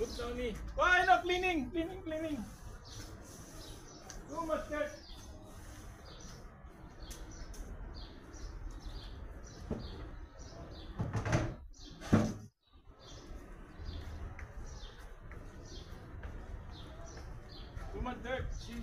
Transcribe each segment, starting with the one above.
Oops, on me. Why not cleaning? Cleaning. Too much dirt. Too much dirt. See?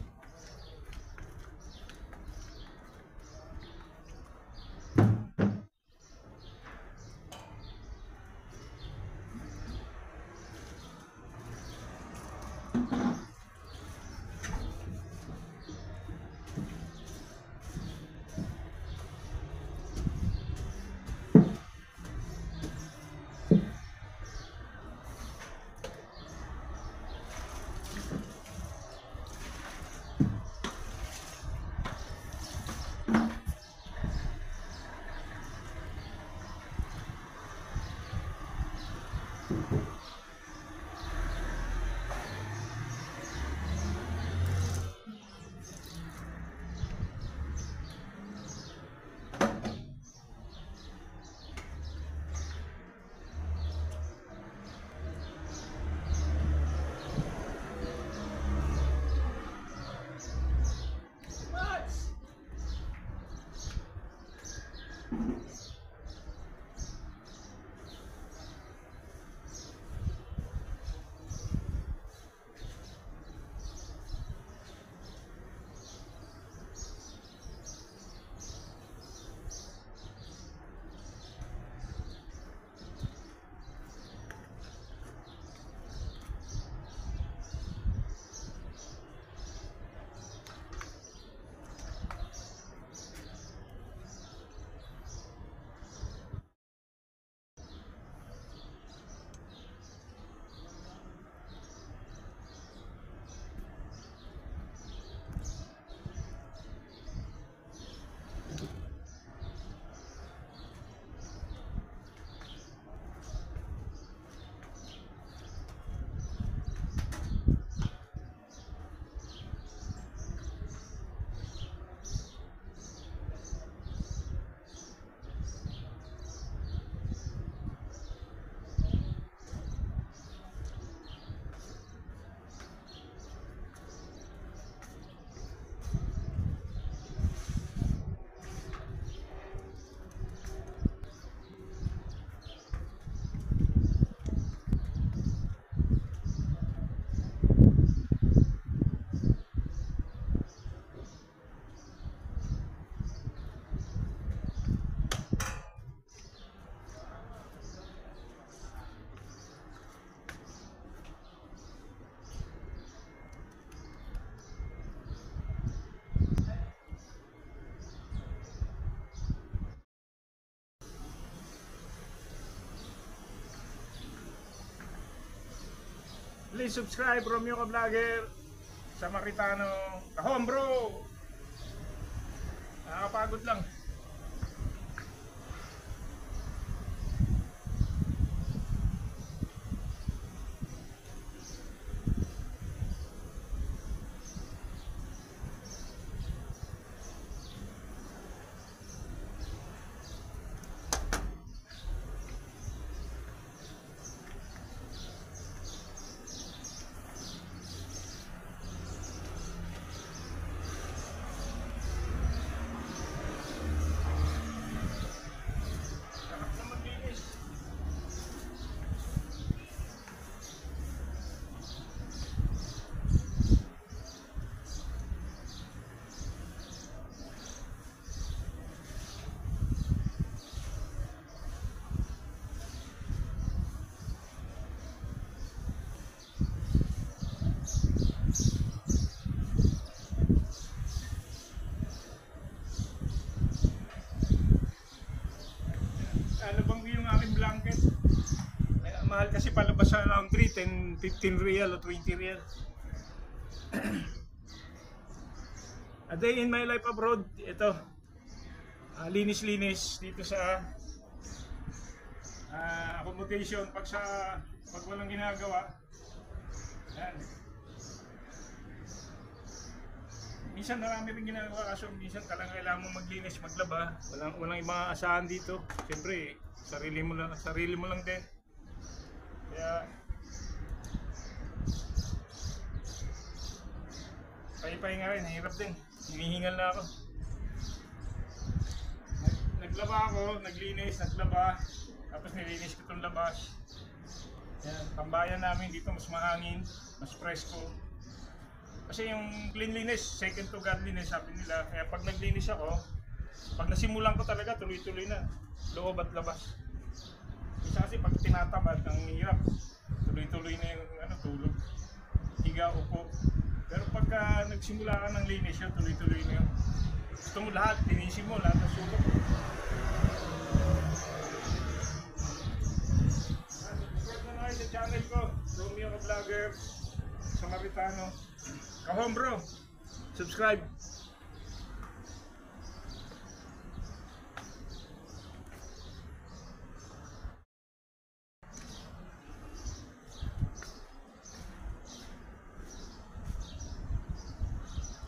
Please subscribe, Romeo Ka Vlogger, Samaritano, Kahom bro! Nakakapagod lang. Ano bang yung aking blanket? Mahal kasi palabas sa laundry, 10, 15 real o 20 real. A day in my life abroad, ito. Linis-linis dito sa accommodation pag walang ginagawa. Yan. Minsan marami rin ginagawa kaso minsan talagang kailangan mo maglinis, maglaba. Walang ibang asahan dito. Siyempre, sarili mo lang din. Kaya pahipahinga rin, hirap din. Hinihingal na ako. Naglaba ako, naglinis, naglaba. Tapos nilinis ko itong labas. Yan, tambayan namin dito mas mahangin, mas presko. Kasi yung cleanliness, second to godliness sabi nila. Kaya pag naglinis ako, pag nasimulan ko talaga tuloy-tuloy na. Loob at labas. Isa kasi pag tinatamad, ang hirap. Tuloy-tuloy na yung tulog. Higa, upo. Pero pagka nagsimula ka ng linis yun, tuloy-tuloy na yun. Gusto mo lahat, linisin mo, lahat ng sulok. Subscribe na kayo sa channel ko, Romeo Ka Vlogger, Samaritano. Kahom bro, subscribe.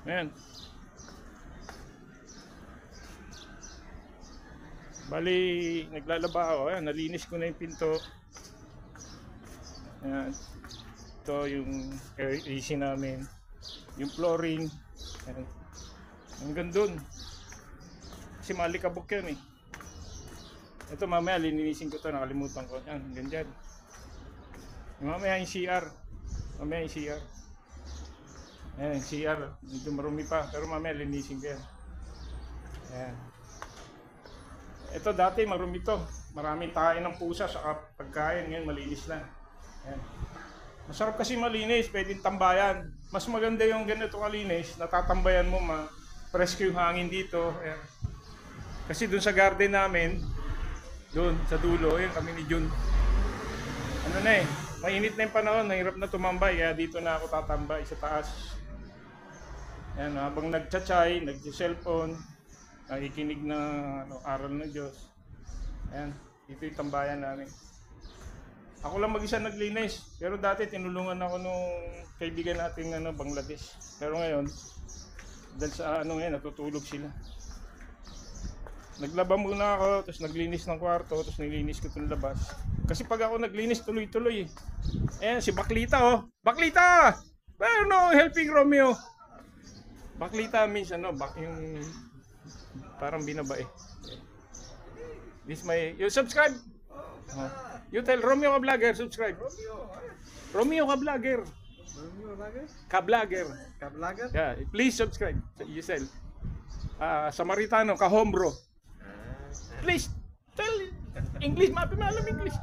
Ayan. Bali, naglalaba ako. Ayan, nalinis ko na yung pinto. Ayan. Ito yung AC namin. Yung flooring. Ayan. Hanggang dun. Kasi malikabok yan eh. Ito mamaya, lininisin ko to. Nakalimutan ko. Ayan, hanggang dyan. Mamaya yung CR. Mamaya yung CR. Ayan, CR. Medyo marumi pa. Pero mamaya linisin ko yan. Ayan. Ito dati marumi to. Maraming tayo ng pusa sa pagkain. Ngayon malinis na. Ayan. Masarap kasi malinis. Pwedeng tambayan. Mas maganda yung ganito kalinis. Natatambayan mo presko yung hangin dito. Ayan. Kasi dun sa garden namin, dun sa dulo, ayan kami ni Jun. Ano na eh. Mainit na yung panahon. Nahirap na tumambay. Kaya dito na ako tatambay sa taas. Ayan, habang nagchatchay, nag-cellphone, nakikinig na aral ng Diyos. Ayan, dito yung tambayan namin. Ako lang mag-isa naglinis. Pero dati tinulungan ako nung kaibigan nating Bangladesh. Pero ngayon, dahil sa ngayon, natutulog sila. Naglaba muna ako, tapos naglinis ng kwarto, tapos naglinis ko itong labas. Kasi pag ako naglinis, tuloy-tuloy eh. Ayan, si Baklita oh. Baklita! Pero no, helping Romeo. Baklita means yung parang binabae. This my, you subscribe? You tell Romeo Ka Vlogger, subscribe. Romeo Ka Vlogger. Romeo Vlogger? Ka Vlogger. Ka Vlogger? Yeah, please subscribe. Yourself. Samaritano, Kahom bro. Please tell English, maalam English.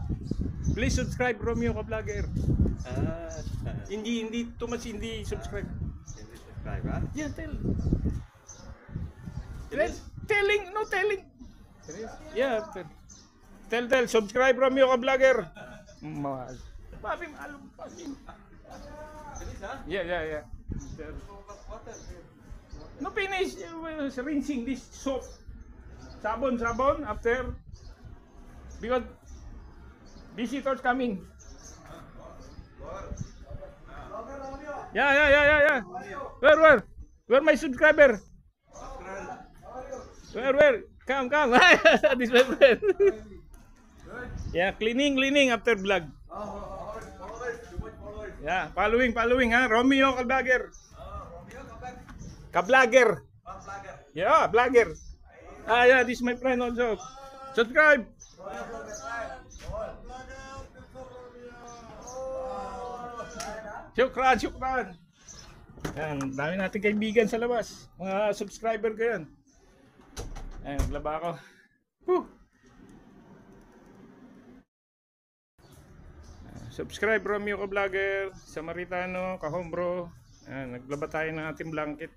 Please subscribe Romeo Ka Vlogger. Hindi too much hindi subscribe. Hindi subscribe, ha? Yeah, tell. Telling, no telling. Serious? Yeah, tell, subscribe Romeo Ka Vlogger. Mahal. Papi, alam, papi. Serious, ha? Yeah. Water. No finish, rinsing this soap. Sabon, after. Because visitors coming. Yeah. Where my subscriber? Where? Come. This my friend. Yeah, cleaning after vlog. Yeah, following ha. Romeo Ka Vlogger. Ka Vlogger. Yeah, vlogger. Yeah, this is my friend also. Subscribe. Shukran. Yan, dami natin kaibigan sa labas. Mga subscriber ko yan. Ayan, naglaba ako. Whew. Subscribe Romeo Ka Vlogger, Samaritano, Kahom bro. Ayan, naglaba tayo ng ating blanket.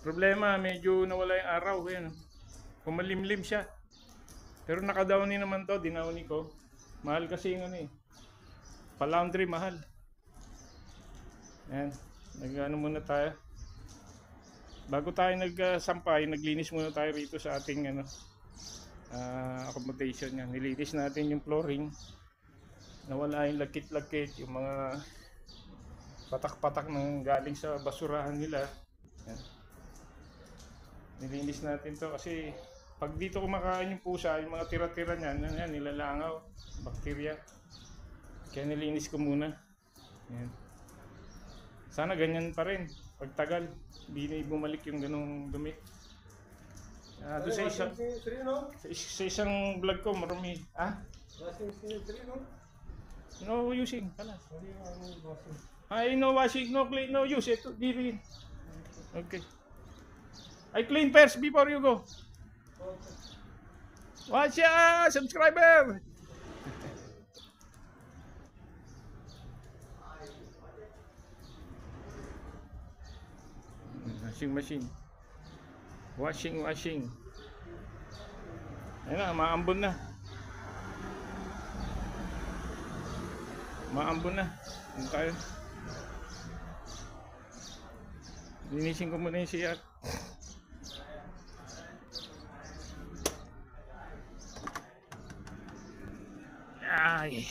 Problema, medyo nawala yung araw. Ayan. Pumalimlim siya. Pero nakadowny naman to, dinawni ko. Mahal kasi yung pa-laundry mahal. Ayan, muna tayo. Bago tayo nagsampay, naglinis muna tayo rito sa ating accommodation yan. Nilinis natin yung flooring. Nawala yung lakit-lakit, yung mga patak-patak ng galing sa basurahan nila. Ayan. Nilinis natin to kasi pag dito kumakain yung pusa, yung mga tira-tira niyan, yan, nilalangaw, bakterya. Kaya nilinis ko muna. Yan. Sana ganyan pa rin. Pagtagal, hindi na bumalik yung ganung dumi. Doon sa isang, sa isang vlog ko, marami. Ah? No using. Kalas. I no washing, no clean, no use. Ito, di rin. Okay. I clean first before you go. Watch ya, subscriber! Washing machine. Washing. Ayun na, maambon na. Maambon na. Ano tayo? Linisin ko muna yung CR. Ay.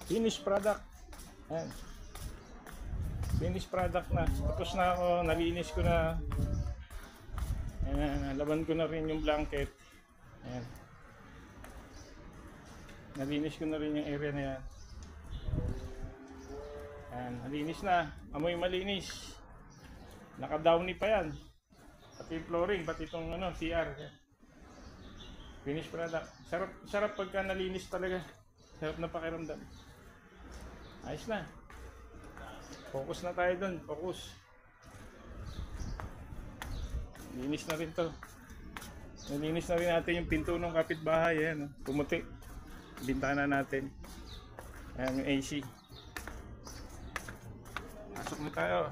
Finished product. Ayan. Finished product na. Tapos na ako, nalinis ko na. Ayan, nalaban ko na rin yung blanket. Ayan. Nalinis ko na rin yung area na yan. Ayan, nalinis na. Amoy malinis. Naka-downy pa yan. Pati yung flooring, pati itong CR. Finished product. Sarap pagka nalinis talaga. Sarap na pakiramdam. Ayos na. Focus na tayo dun. Focus. Linis na rin to. Nalinis na rin natin yung pinto ng kapitbahay. Ayan, pumuti. Bintana natin. Ayan yung AC. Pasok na tayo.